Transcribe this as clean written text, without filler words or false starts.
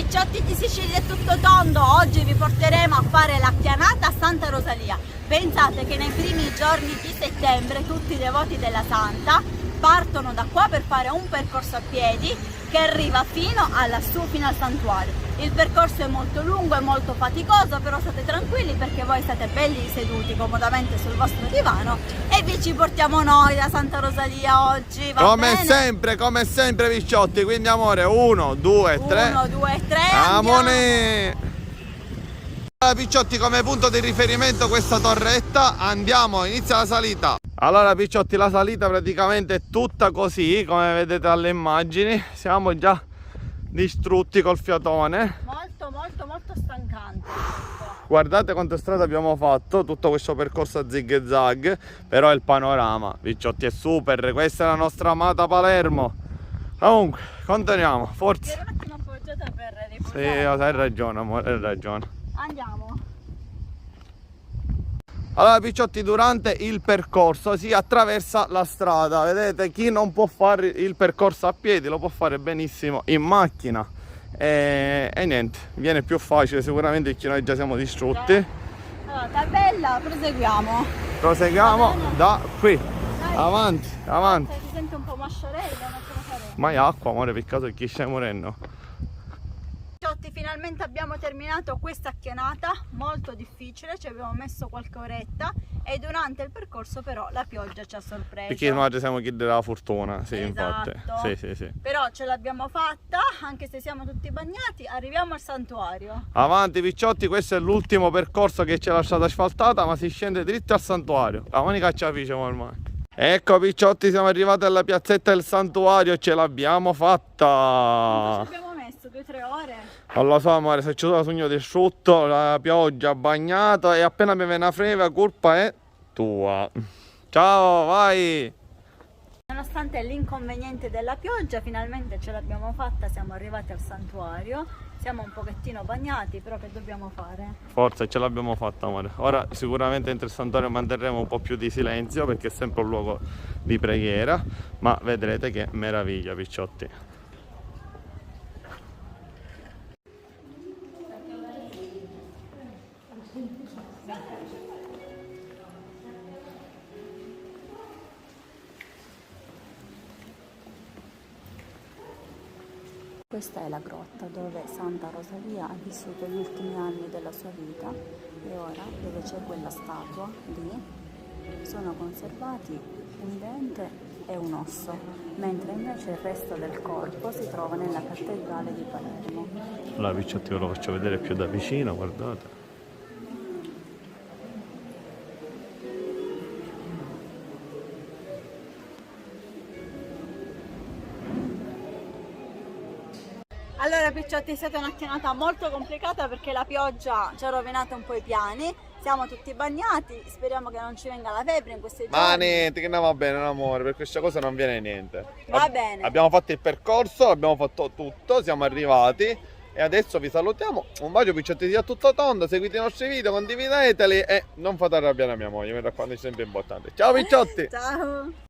Picciotti di Sicilia e tutto tondo, oggi vi porteremo a fare la chianata a Santa Rosalia. Pensate che nei primi giorni di settembre tutti i devoti della Santa partono da qua per fare un percorso a piedi che arriva fino lassù, fino al santuario. Il percorso è molto lungo e molto faticoso, però state tranquilli perché voi state belli seduti comodamente sul vostro divano e vi ci portiamo noi da Santa Rosalia oggi, va bene? Come sempre Picciotti, quindi amore, 1, 2, 3. 1, 2, 3, Amone! Allora Picciotti, come punto di riferimento questa torretta, andiamo, inizia la salita. Allora Picciotti, la salita praticamente è tutta così, come vedete dalle immagini. Siamo già distrutti col fiatone. Molto stancante. Guardate quanta strada abbiamo fatto, tutto questo percorso a zig e zag, però il panorama, Picciotti, è super. Questa è la nostra amata Palermo. Comunque, continuiamo, forza. Ero un attimo appoggiata per riposare. Sì, hai ragione amore, hai ragione. Andiamo. Allora Picciotti, durante il percorso si attraversa la strada, vedete, chi non può fare il percorso a piedi lo può fare benissimo in macchina e niente, viene più facile sicuramente perché noi già siamo distrutti. Allora, tabella, Proseguiamo da qui, Dai. avanti. Si sente un po' masciarello, ma ce la faremo. Ma è acqua amore, per caso chi stai morendo? Picciotti, finalmente abbiamo terminato questa chianata molto difficile, ci abbiamo messo qualche oretta e durante il percorso però la pioggia ci ha sorpreso. Perché noi siamo chi della fortuna, sì, Esatto. infatti. Sì. Però ce l'abbiamo fatta, anche se siamo tutti bagnati, arriviamo al santuario. Avanti Picciotti, questo è l'ultimo percorso che c'è la strada asfaltata, ma si scende dritto al santuario. La unica ce la facciamo ormai. Ecco Picciotti, siamo arrivati alla piazzetta del santuario e ce l'abbiamo fatta. Quanto ci abbiamo messo? 2-3 ore? Non lo so amore, se c'è stato sogno distrutto, la pioggia bagnata e appena mi viene una freva, colpa è tua. Ciao, vai! Nonostante l'inconveniente della pioggia, finalmente ce l'abbiamo fatta, siamo arrivati al santuario. Siamo un pochettino bagnati, però che dobbiamo fare? Forza, ce l'abbiamo fatta amore. Ora sicuramente entro il santuario manterremo un po' più di silenzio perché è sempre un luogo di preghiera, ma vedrete che meraviglia Picciotti. Questa è la grotta dove Santa Rosalia ha vissuto gli ultimi anni della sua vita e ora dove c'è quella statua lì sono conservati un dente e un osso, mentre invece il resto del corpo si trova nella cattedrale di Palermo. Allora Picciotti ve lo faccio vedere più da vicino, guardate. Allora Picciotti, è stata una chianata molto complicata perché la pioggia ci ha rovinato un po' i piani, siamo tutti bagnati, speriamo che non ci venga la febbre in questi giorni. Ma niente, che ne va bene amore, per questa cosa non viene niente. Va bene. Abbiamo fatto il percorso, abbiamo fatto tutto, siamo arrivati e adesso vi salutiamo. Un bacio Picciotti sia tutto tondo, seguite i nostri video, condivideteli e non fate arrabbiare mia moglie, mi raccomando, è sempre importante. Ciao Picciotti! Ciao!